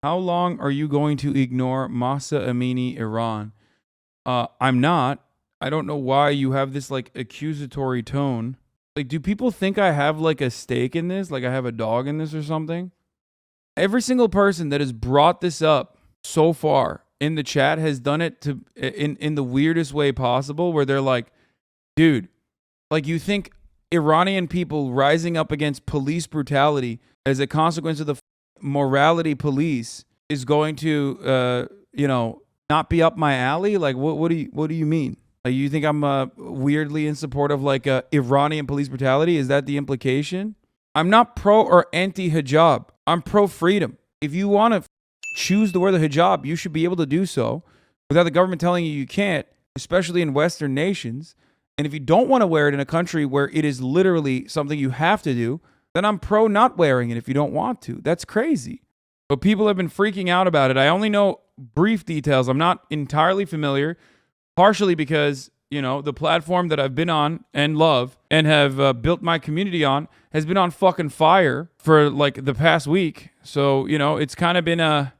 How long are you going to ignore Mahsa Amini, Iran? I'm not. I don't know why you have this like accusatory tone. Like, do people think I have like a stake in this? Like I have a dog in this or something? Every single person that has brought this up so far in the chat has done it to in the weirdest way possible, where they're like, dude, like you think Iranian people rising up against police brutality as a consequence of the morality police is going to not be up my alley? Like what do you mean? Like, you think I'm weirdly in support of like Iranian police brutality? Is that the implication? I'm not pro or anti hijab. I'm pro freedom. If you want to choose to wear the hijab, you should be able to do so without the government telling you can't, especially in Western nations. And if you don't want to wear it in a country where it is literally something you have to do, then I'm pro not wearing it if you don't want to. That's crazy. But people have been freaking out about it. I only know brief details. I'm not entirely familiar, partially because, the platform that I've been on and love and have built my community on has been on fucking fire for like the past week. So, it's kind of been a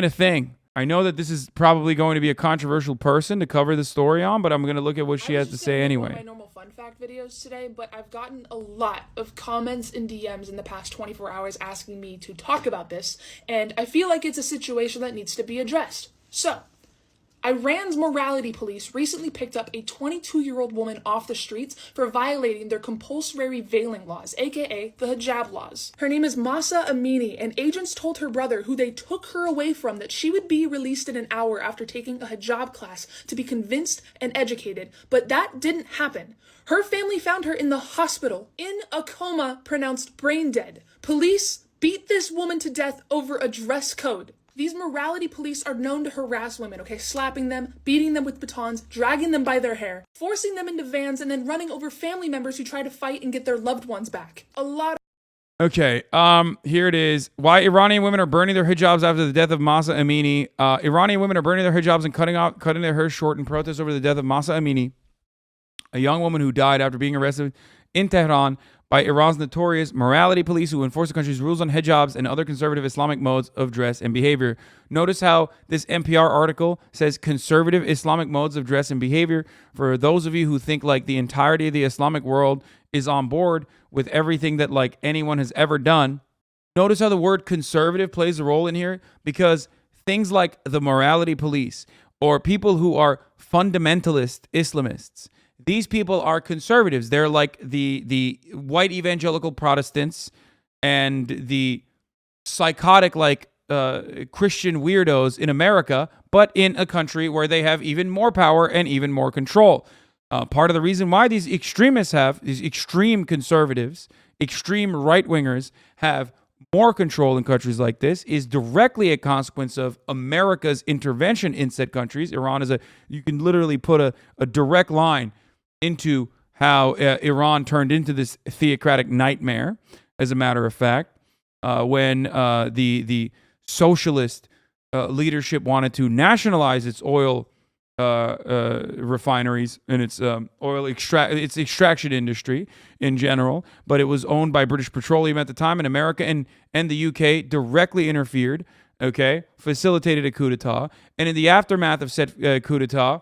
thing. I know that this is probably going to be a controversial person to cover the story on, but I'm going to look at what she has to say anyway. My normal fun fact videos today, but I've gotten a lot of comments and DMs in the past 24 hours asking me to talk about this, and I feel like it's a situation that needs to be addressed. So, Iran's morality police recently picked up a 22-year-old woman off the streets for violating their compulsory veiling laws, aka the hijab laws. Her name is Mahsa Amini, and agents told her brother, who they took her away from, that she would be released in an hour after taking a hijab class to be convinced and educated, but that didn't happen. Her family found her in the hospital, in a coma, pronounced brain dead. Police beat this woman to death over a dress code. These morality police are known to harass women, okay? Slapping them, beating them with batons, dragging them by their hair, forcing them into vans, and then running over family members who try to fight and get their loved ones back. A lot of... Okay, here it is. Why Iranian women are burning their hijabs after the death of Mahsa Amini. Iranian women are burning their hijabs and cutting their hair short in protest over the death of Mahsa Amini, a young woman who died after being arrested in Tehran by Iran's notorious morality police who enforce the country's rules on hijabs and other conservative Islamic modes of dress and behavior. Notice how this NPR article says conservative Islamic modes of dress and behavior. For those of you who think like the entirety of the Islamic world is on board with everything that like anyone has ever done, notice how the word conservative plays a role in here, because things like the morality police or people who are fundamentalist Islamists, these people are conservatives. They're like the white evangelical Protestants and the psychotic like Christian weirdos in America, but in a country where they have even more power and even more control. Part of the reason why these extremists these extreme conservatives, extreme right-wingers have more control in countries like this is directly a consequence of America's intervention in said countries. Iran is you can literally put a direct line into how Iran turned into this theocratic nightmare, as a matter of fact, when the socialist leadership wanted to nationalize its oil refineries and its its extraction industry in general, but it was owned by British Petroleum at the time, and America and the UK directly interfered, facilitated a coup d'etat, and in the aftermath of said coup d'etat,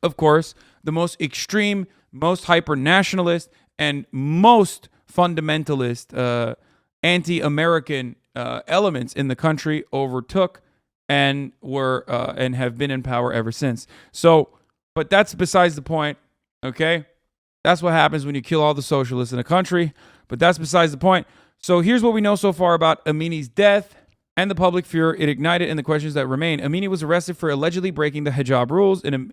of course, the most extreme, most hyper-nationalist, and most fundamentalist anti-American elements in the country overtook and were and have been in power ever since. So, but that's besides the point, okay? That's what happens when you kill all the socialists in a country, but that's besides the point. So here's what we know so far about Amini's death and the public fear it ignited and the questions that remain. Amini was arrested for allegedly breaking the hijab rules in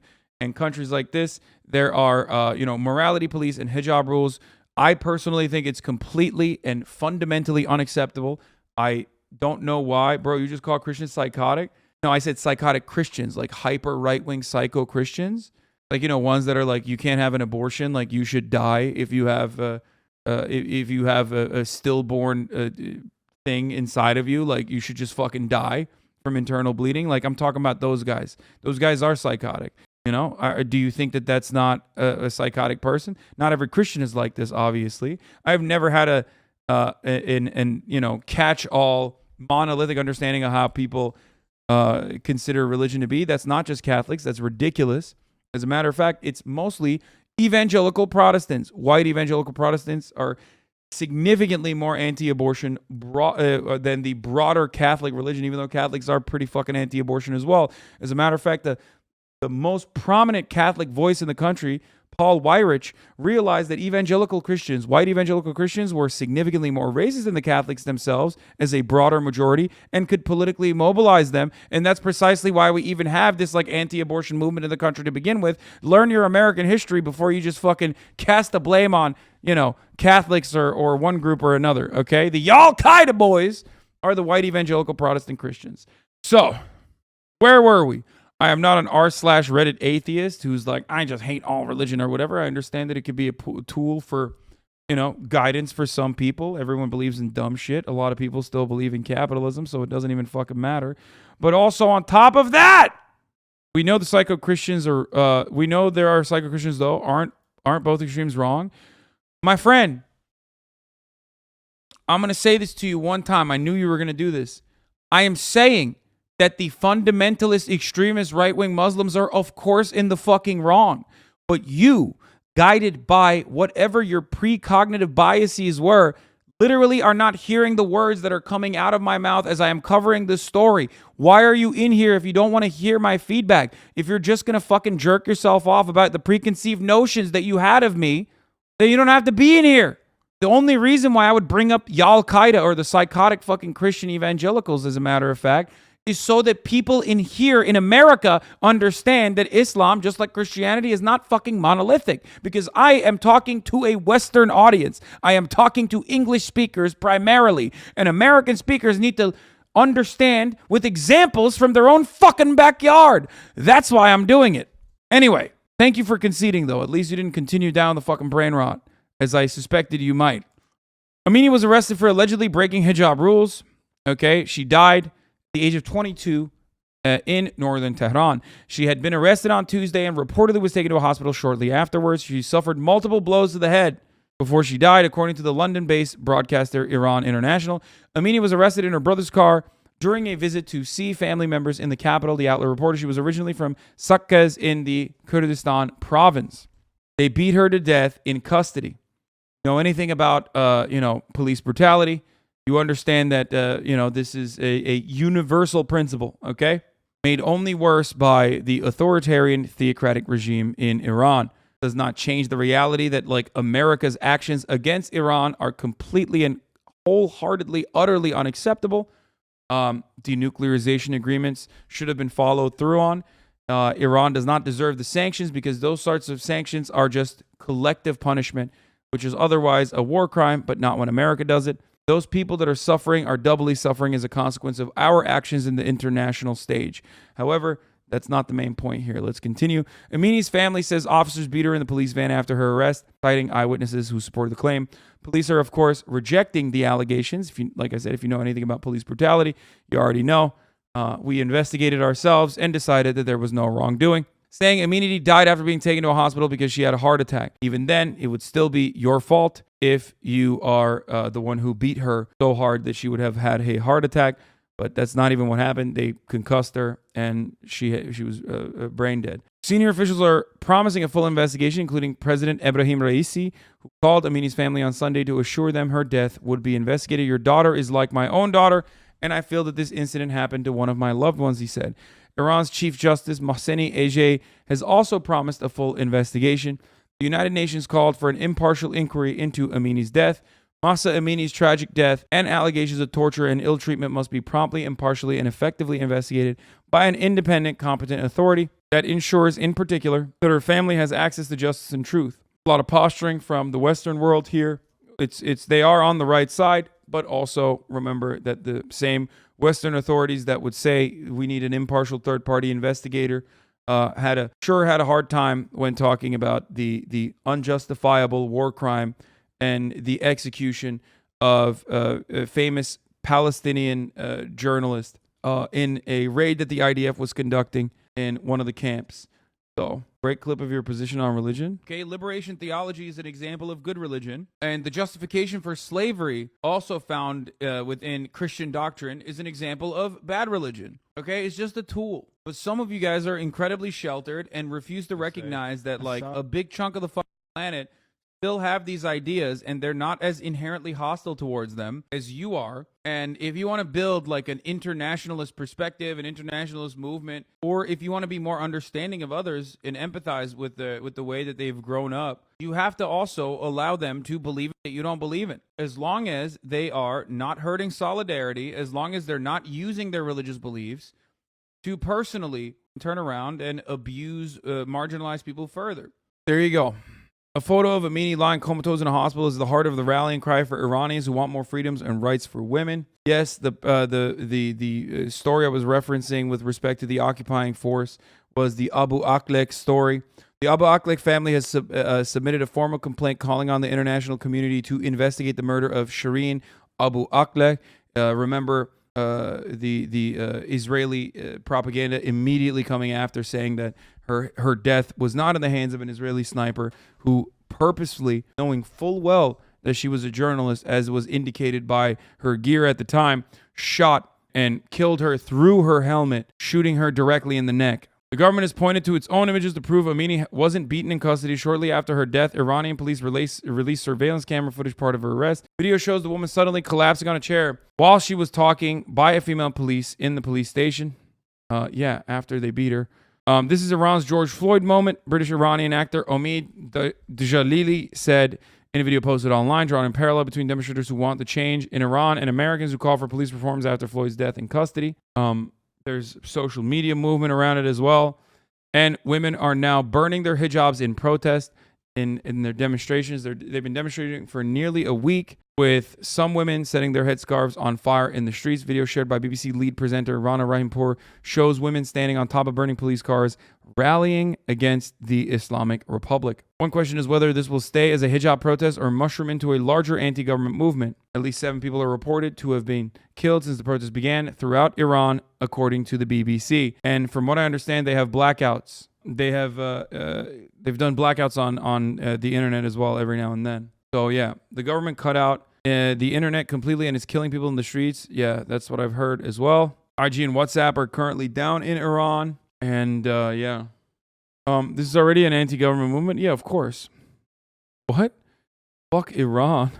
countries like this. There are, morality police and hijab rules. I personally think it's completely and fundamentally unacceptable. I don't know why. Bro, you just call Christians psychotic? No, I said psychotic Christians, like hyper right-wing psycho Christians. Like, ones that are like, you can't have an abortion, like you should die if you have a stillborn thing inside of you, like you should just fucking die from internal bleeding. Like, I'm talking about those guys. Those guys are psychotic. Do you think that that's not a psychotic person? Not every Christian is like this, obviously. I've never had a catch-all monolithic understanding of how people consider religion to be. That's not just Catholics. That's ridiculous. As a matter of fact, it's mostly evangelical Protestants. White evangelical Protestants are significantly more anti-abortion than the broader Catholic religion, even though Catholics are pretty fucking anti-abortion as well. As a matter of fact, the most prominent Catholic voice in the country, Paul Weyrich, realized that white evangelical Christians, were significantly more racist than the Catholics themselves as a broader majority and could politically mobilize them. And that's precisely why we even have this like anti-abortion movement in the country to begin with. Learn your American history before you just fucking cast the blame on, Catholics or one group or another, okay? The Al-Qaeda boys are the white evangelical Protestant Christians. So, where were we? I am not an r/Reddit atheist who's like, I just hate all religion or whatever. I understand that it could be a tool for, guidance for some people. Everyone believes in dumb shit. A lot of people still believe in capitalism, so it doesn't even fucking matter. But also on top of that, we know the psycho-Christians we know there are psycho-Christians though. Aren't both extremes wrong? My friend, I'm going to say this to you one time. I knew you were going to do this. I am saying that the fundamentalist, extremist, right-wing Muslims are, of course, in the fucking wrong. But you, guided by whatever your precognitive biases were, literally are not hearing the words that are coming out of my mouth as I am covering this story. Why are you in here if you don't want to hear my feedback? If you're just going to fucking jerk yourself off about the preconceived notions that you had of me, then you don't have to be in here. The only reason why I would bring up Al-Qaeda or the psychotic fucking Christian evangelicals, as a matter of fact, is so that people in here in America understand that Islam, just like Christianity, is not fucking monolithic. Because I am talking to a Western audience. I am talking to English speakers primarily. And American speakers need to understand with examples from their own fucking backyard. That's why I'm doing it. Anyway, thank you for conceding, though. At least you didn't continue down the fucking brain rot, as I suspected you might. Amini was arrested for allegedly breaking hijab rules. Okay, she died at the age of 22 in northern Tehran. She had been arrested on Tuesday and reportedly was taken to a hospital shortly afterwards. She suffered multiple blows to the head before she died, according to the London-based broadcaster Iran International. Amini was arrested in her brother's car during a visit to see family members in the capital. The outlet reported she was originally from Saqqez in the Kurdistan province. They beat her to death in custody. Know anything about, police brutality? You understand that, this is a universal principle, okay? Made only worse by the authoritarian theocratic regime in Iran. Does not change the reality that, America's actions against Iran are completely and wholeheartedly, utterly unacceptable. Denuclearization agreements should have been followed through on. Iran does not deserve the sanctions because those sorts of sanctions are just collective punishment, which is otherwise a war crime, but not when America does it. Those people that are suffering are doubly suffering as a consequence of our actions in the international stage. However, that's not the main point here. Let's continue. Amini's family says officers beat her in the police van after her arrest, citing eyewitnesses who supported the claim. Police are, of course, rejecting the allegations. Like I said, if you know anything about police brutality, you already know. We investigated ourselves and decided that there was no wrongdoing, saying Amini died after being taken to a hospital because she had a heart attack. Even then, it would still be your fault if you are the one who beat her so hard that she would have had a heart attack. But that's not even what happened. They concussed her, and she was brain dead. Senior officials are promising a full investigation, including President Ebrahim Raisi, who called Amini's family on Sunday to assure them her death would be investigated. Your daughter is like my own daughter, and I feel that this incident happened to one of my loved ones, he said. Iran's Chief Justice Mohseni Ejei has also promised a full investigation. The United Nations called for an impartial inquiry into Amini's death. Mahsa Amini's tragic death and allegations of torture and ill treatment must be promptly, impartially, and effectively investigated by an independent, competent authority that ensures, in particular, that her family has access to justice and truth. A lot of posturing from the Western world here. They are on the right side, but also remember that the same Western authorities that would say we need an impartial third-party investigator had a hard time when talking about the unjustifiable war crime and the execution of a famous Palestinian journalist in a raid that the IDF was conducting in one of the camps. So, great clip of your position on religion. Okay, liberation theology is an example of good religion. And the justification for slavery, also found within Christian doctrine, is an example of bad religion. Okay, it's just a tool. But some of you guys are incredibly sheltered and refuse to recognize that, like, a big chunk of the fucking planet still have these ideas, and they're not as inherently hostile towards them as you are. And if you want to build like an internationalist perspective, an internationalist movement, or if you want to be more understanding of others and empathize with the way that they've grown up, you have to also allow them to believe that you don't believe in. As long as they are not hurting solidarity, as long as they're not using their religious beliefs to personally turn around and abuse marginalized people further. There you go. A photo of Amini lying comatose in a hospital is the heart of the rallying cry for Iranians who want more freedoms and rights for women. Yes, the story I was referencing with respect to the occupying force was the Abu Akleh story. The Abu Akleh family has submitted a formal complaint calling on the international community to investigate the murder of Shireen Abu Akleh. Remember the Israeli propaganda immediately coming after, saying that her death was not in the hands of an Israeli sniper who purposely, knowing full well that she was a journalist, as was indicated by her gear at the time, shot and killed her through her helmet, shooting her directly in the neck. The government has pointed to its own images to prove Amini wasn't beaten in custody. Shortly after her death, Iranian police released surveillance camera footage part of her arrest. Video shows the woman suddenly collapsing on a chair while she was talking by a female police in the police station. After they beat her. This is Iran's George Floyd moment. British Iranian actor Omid Djalili said in a video posted online, drawing a parallel between demonstrators who want the change in Iran and Americans who call for police reforms after Floyd's death in custody. There's social media movement around it as well. And women are now burning their hijabs in protest in their demonstrations. They've been demonstrating for nearly a week, with some women setting their headscarves on fire in the streets. Video shared by BBC lead presenter Rana Rahimpour shows women standing on top of burning police cars, rallying against the Islamic Republic. One question is whether this will stay as a hijab protest or mushroom into a larger anti-government movement. At least 7 people are reported to have been killed since the protest began throughout Iran, according to the BBC. And from what I understand, they have blackouts. They've done blackouts on the internet as well every now and then. So yeah, the government cut out the internet completely and is killing people in the streets. Yeah, that's what I've heard as well. IG and WhatsApp are currently down in Iran. And this is already an anti-government movement. Yeah, of course. What? Fuck Iran.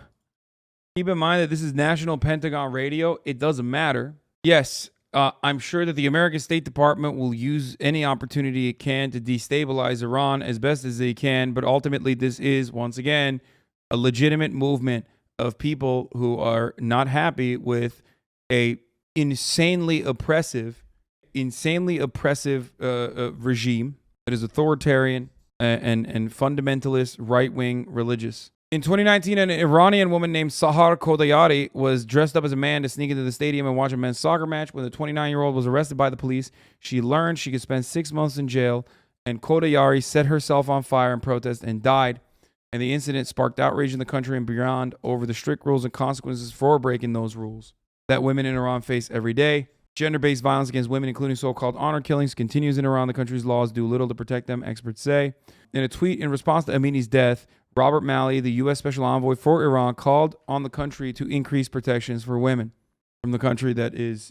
Keep in mind that this is National Pentagon Radio. It doesn't matter. Yes, I'm sure that the American State Department will use any opportunity it can to destabilize Iran as best as they can. But ultimately, this is, once again, a legitimate movement of people who are not happy with a insanely oppressive regime that is authoritarian and fundamentalist, right-wing religious. In 2019, an Iranian woman named Sahar Kodayari was dressed up as a man to sneak into the stadium and watch a men's soccer match. When the 29-year-old was arrested by the police, she learned she could spend 6 months in jail, and Kodayari set herself on fire in protest and died. And the incident sparked outrage in the country and beyond over the strict rules and consequences for breaking those rules that women in Iran face every day. Gender-based violence against women, including so-called honor killings, continues in Iran. The country's laws do little to protect them, experts say. In a tweet in response to Amini's death, Robert Malley, the U.S. Special Envoy for Iran, called on the country to increase protections for women from the country that is,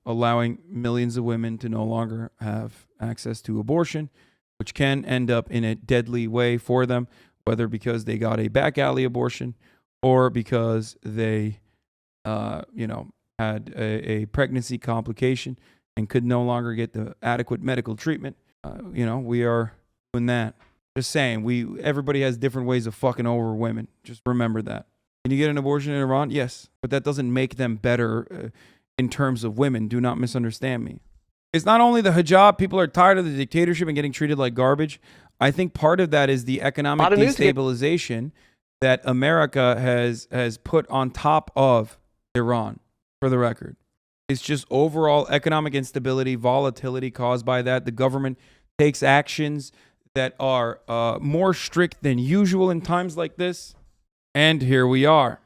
allowing millions of women to no longer have access to abortion, which can end up in a deadly way for them, whether because they got a back alley abortion or because they, had a pregnancy complication and could no longer get the adequate medical treatment. We are doing that. Just saying, everybody has different ways of fucking over women. Just remember that. Can you get an abortion in Iran? Yes, but that doesn't make them better in terms of women. Do not misunderstand me. It's not only the hijab. People are tired of the dictatorship and getting treated like garbage. I think part of that is the economic destabilization that America has put on top of Iran, for the record. It's just overall economic instability, volatility caused by that. The government takes actions that are more strict than usual in times like this. And here we are.